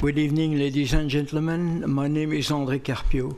Good evening, ladies and gentlemen. My name is André Carpieux.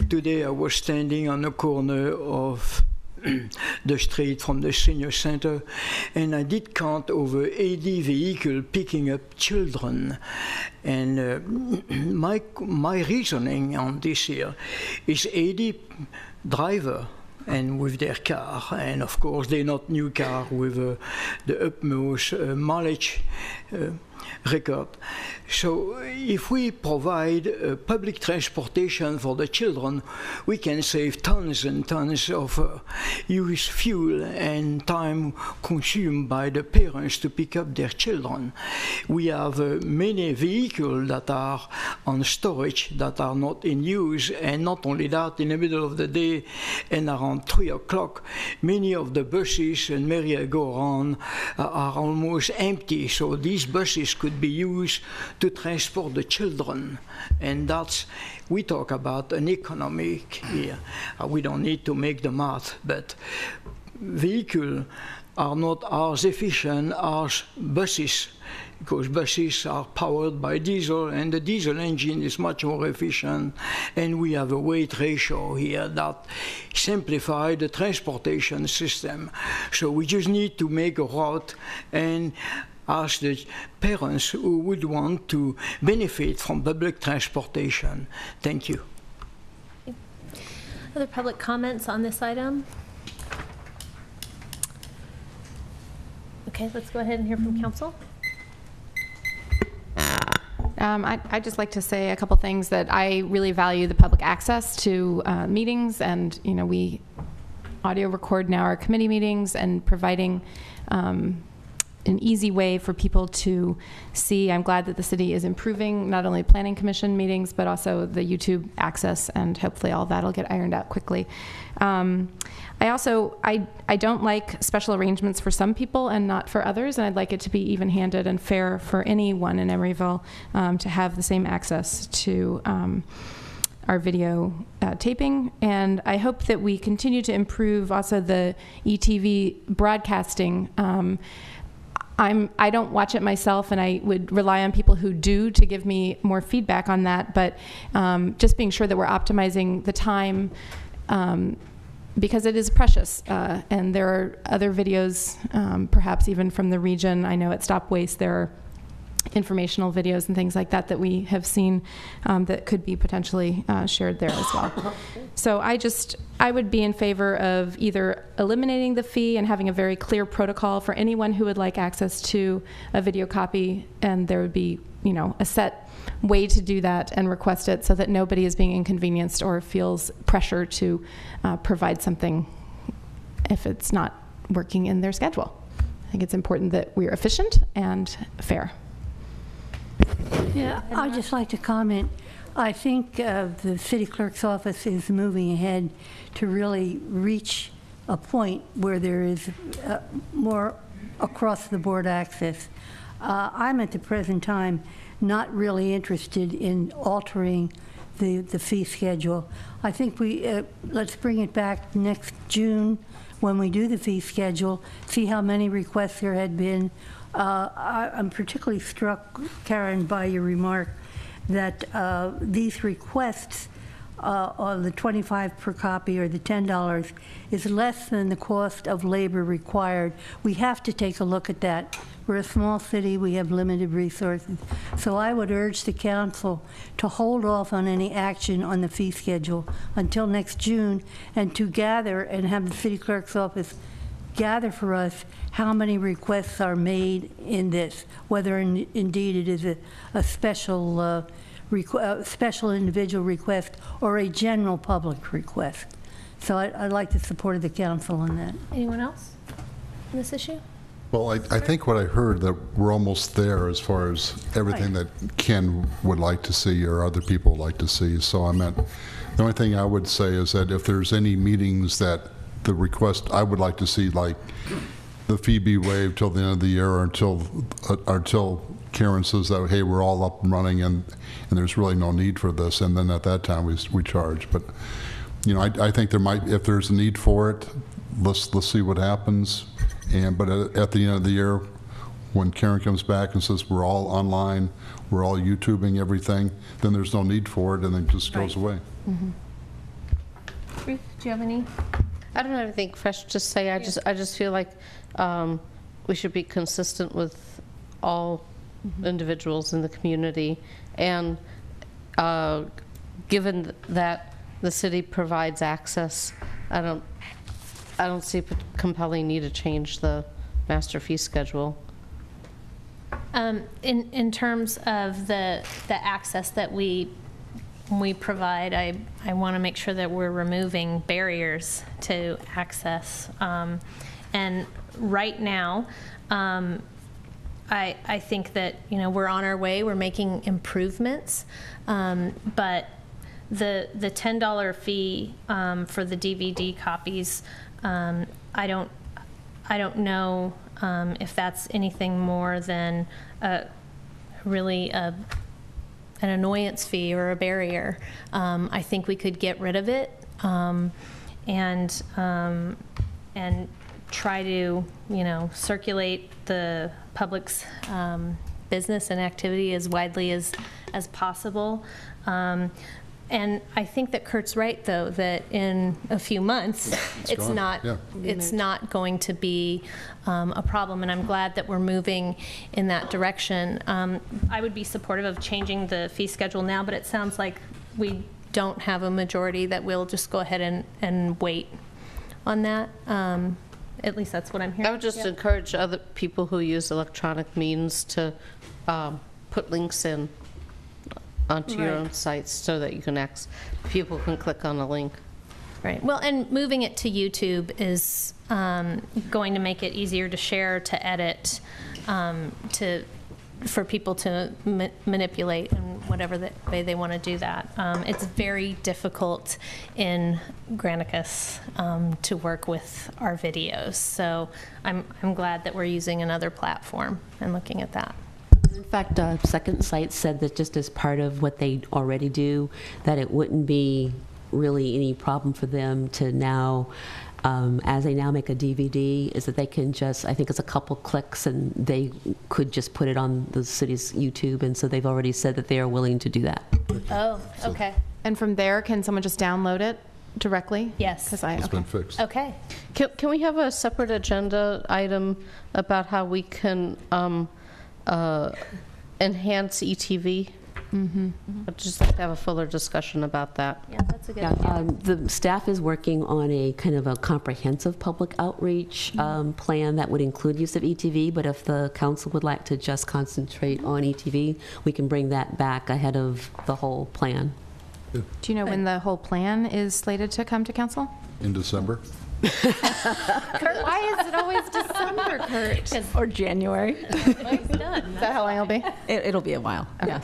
Today I was standing on the corner of the street from the senior center, and I did count over 80 vehicles picking up children. And my reasoning on this here is 80 drivers and with their car, and of course they're not new car with the utmost mileage record. So if we provide public transportation for the children, we can save tons and tons of used fuel and time consumed by the parents to pick up their children. We have many vehicles that are on storage that are not in use, and not only that, in the middle of the day and around 3 o'clock, many of the buses and merry-go-round are almost empty. So these buses could be used to transport the children, and that's, we talk about an economic here. We don't need to make the math, but vehicles are not as efficient as buses, because buses are powered by diesel, and the diesel engine is much more efficient, and we have a weight ratio here that simplifies the transportation system. So we just need to make a route and ask the parents who would want to benefit from public transportation. Thank you. Other public comments on this item? Okay, let's go ahead and hear from council. I'd just like to say a couple things, that I really value the public access to meetings, and we audio record now our committee meetings, and providing an easy way for people to see. I'm glad that the city is improving not only planning commission meetings, but also the YouTube access, and hopefully all that'll get ironed out quickly. I don't like special arrangements for some people and not for others, and I'd like it to be even-handed and fair for anyone in Emeryville to have the same access to our video taping. And I hope that we continue to improve also the ETV broadcasting. I don't watch it myself, and I would rely on people who do to give me more feedback on that, but just being sure that we're optimizing the time, because it is precious, and there are other videos, perhaps even from the region. I know at Stop Waste there are informational videos and things like that that we have seen that could be potentially shared there as well. So I would be in favor of either eliminating the fee and having a very clear protocol for anyone who would like access to a video copy, and there would be a set way to do that and request it, so that nobody is being inconvenienced or feels pressure to provide something if it's not working in their schedule. I think it's important that we're efficient and fair. Yeah, I'd just like to comment. I think the city clerk's office is moving ahead to really reach a point where there is more across-the-board access. I'm at the present time not really interested in altering the fee schedule. I think let's bring it back next June when we do the fee schedule, see how many requests there had been. I'm particularly struck, Karen, by your remark that these requests on the $25 per copy or the $10 is less than the cost of labor required. We have to take a look at that. We're a small city, we have limited resources. So I would urge the council to hold off on any action on the fee schedule until next June, and to gather and have the city clerk's office gather for us how many requests are made in this, whether indeed it is a special special individual request or a general public request. So I'd like the support of the council on that. Anyone else on this issue? Well, I think what I heard, that we're almost there as far as everything that Ken would like to see or other people would like to see. So I meant, the only thing I would say is that if there's any meetings that the request I would like to see, like the fee be waived till the end of the year, or until Karen says that, hey, we're all up and running and there's really no need for this, and then at that time we charge. But I think there might, if there's a need for it, let's see what happens. But at the end of the year, when Karen comes back and says we're all online, we're all YouTubing everything, then there's no need for it, and then it just goes away. Ruth, do you have any? I don't have anything fresh to say. I just feel like we should be consistent with all individuals in the community, and given that the city provides access, I don't see a compelling need to change the master fee schedule. In terms of the access that we provide, I want to make sure that we're removing barriers to access. And right now, I think that, you know, we're on our way, we're making improvements, but the $10 fee for the DVD copies, I don't know if that's anything more than really an annoyance fee or a barrier. I think we could get rid of it and try to, you know, circulate the public's business and activity as widely as possible. And I think that Kurt's right, though, that in a few months, it's not going to be a problem, and I'm glad that we're moving in that direction. I would be supportive of changing the fee schedule now, but it sounds like we don't have a majority that will just go ahead and wait on that. At least that's what I'm hearing. I would just encourage other people who use electronic means to put links in onto your own sites so that you can people can click on a link. Right. Well, and moving it to YouTube is going to make it easier to share, to edit, for people to manipulate in whatever way they want to do that. It's very difficult in Granicus to work with our videos, so I'm glad that we're using another platform and looking at that. In fact, Second Sight said that just as part of what they already do, that it wouldn't be really any problem for them to now, as they now make a DVD, is that they can just, I think it's a couple clicks, and they could just put it on the city's YouTube, and so they've already said that they are willing to do that. Oh, okay. And from there, can someone just download it directly? Yes. It's been fixed. Okay. Can we have a separate agenda item about how we can enhance ETV? I'd just like to have a fuller discussion about that. Yeah, that's a good idea. The staff is working on a kind of a comprehensive public outreach plan that would include use of ETV, but if the council would like to just concentrate on ETV, we can bring that back ahead of the whole plan. Do you know when the whole plan is slated to come to council? In December? Kurt, why is it always December, Kurt? Or January. Is that how long it'll be? It'll be a while. Okay. Yeah.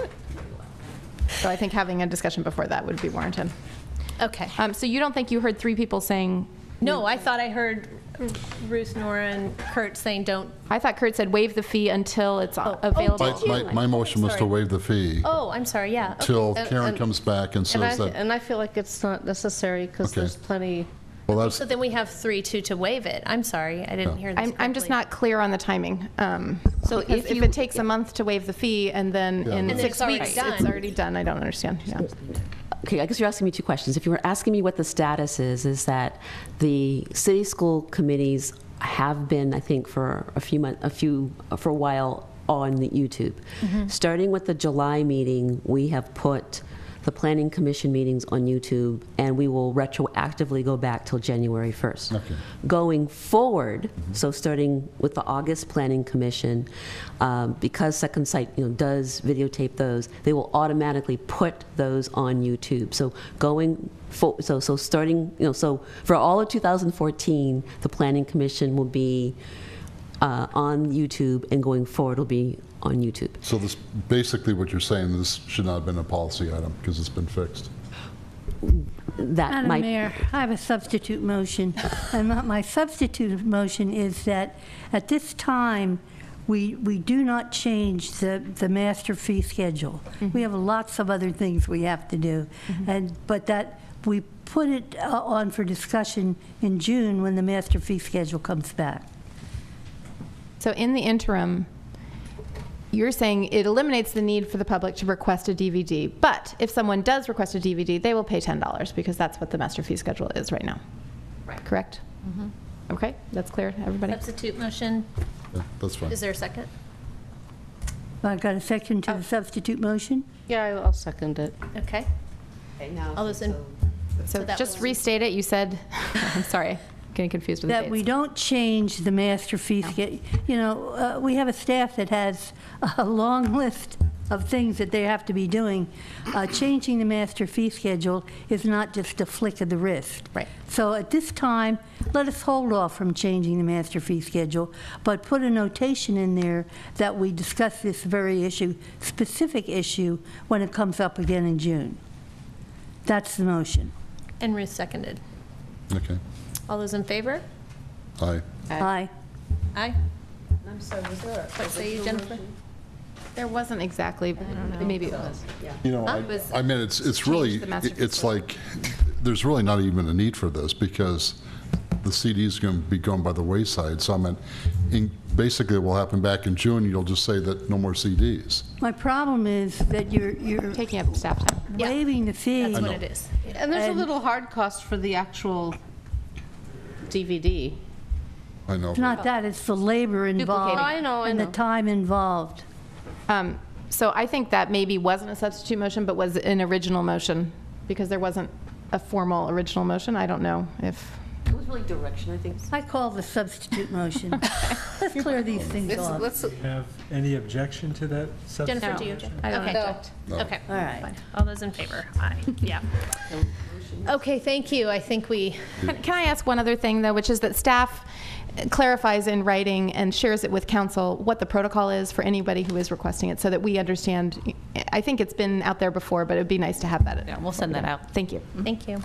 So I think having a discussion before that would be warranted. Okay. So you don't think you heard 3 people saying? No, I thought I heard Ruth, Nora, and Kurt saying don't. I thought Kurt said waive the fee until it's available. My motion was to waive the fee Oh, I'm sorry, yeah. till Karen comes back and says that. And I feel like it's not necessary because there's plenty. Well, that's, So then we have 3-2 to waive it. I'm sorry, I didn't hear this I'm just correctly. not clear on the timing. So if it takes a month to waive the fee and then in And then 6 it's already weeks done. it's already done, I don't understand. Yeah. Okay, I guess you're asking me 2 questions. If you were asking me what the status is that the city school committees have been, I think, for for a while on the YouTube. Starting with the July meeting, we have put the Planning Commission meetings on YouTube, and we will retroactively go back till January 1st. Okay. Going forward, so starting with the August Planning Commission, because Second Sight does videotape those, they will automatically put those on YouTube. So so starting, so for all of 2014, the Planning Commission will be on YouTube, and going forward will be on YouTube. so this, basically what you're saying, this should not have been a policy item because it's been fixed. That Madam might. Mayor, I have a substitute motion. And my substitute motion is that at this time, we do not change the master fee schedule. We have lots of other things we have to do. But that we put it on for discussion in June when the master fee schedule comes back. So in the interim, you're saying it eliminates the need for the public to request a DVD, but if someone does request a DVD, they will pay $10 because that's what the master fee schedule is right now. Right. Correct? Okay, that's clear to everybody? Substitute motion. Yeah, that's fine. Is there a second? I've got a second to the substitute motion. Yeah, I'll second it. Okay. All those in, So that just was- restate it. You said, I'm sorry, getting confused with the That dates. we don't change the master fee schedule. You know, we have a staff that has a long list of things that they have to be doing. Changing the master fee schedule is not just a flick of the wrist. Right. So at this time, let us hold off from changing the master fee schedule, but put a notation in there that we discuss this very issue, specific issue, when it comes up again in June. That's the motion. And Ruth seconded. Okay. All those in favor? Aye. Aye. Aye. I'm sorry, was there What say you, Jennifer? There wasn't exactly, maybe it was. You know, I mean, it's really, the master fee it's like, there's really not even a need for this because the CD is going to be going by the wayside. So I mean, basically what will happen back in June, you'll just say that no more CDs. My problem is that you're Taking up staff time. Yeah. waiving the fee. That's what it is. And there's a And- little hard cost for the actual DVD. I know. It's not that, it's the labor involved. I know. And the time involved. So I think that maybe wasn't a substitute motion, but was an original motion, because there wasn't a formal original motion. I don't know if, It was really direction, I think. I call the substitute motion. Let's clear these things off. Let's, Have any objection to that substitute? Jennifer, do you? motion? I don't Okay. object. Okay. All right. Fine. All those in favor? Aye. Yeah. Okay, thank you. I think we, Can I ask one other thing, though, which is that staff clarifies in writing and shares it with council what the protocol is for anybody who is requesting it, so that we understand. I think it's been out there before, but it'd be nice to have that. Yeah, we'll send that out. Thank you. thank you.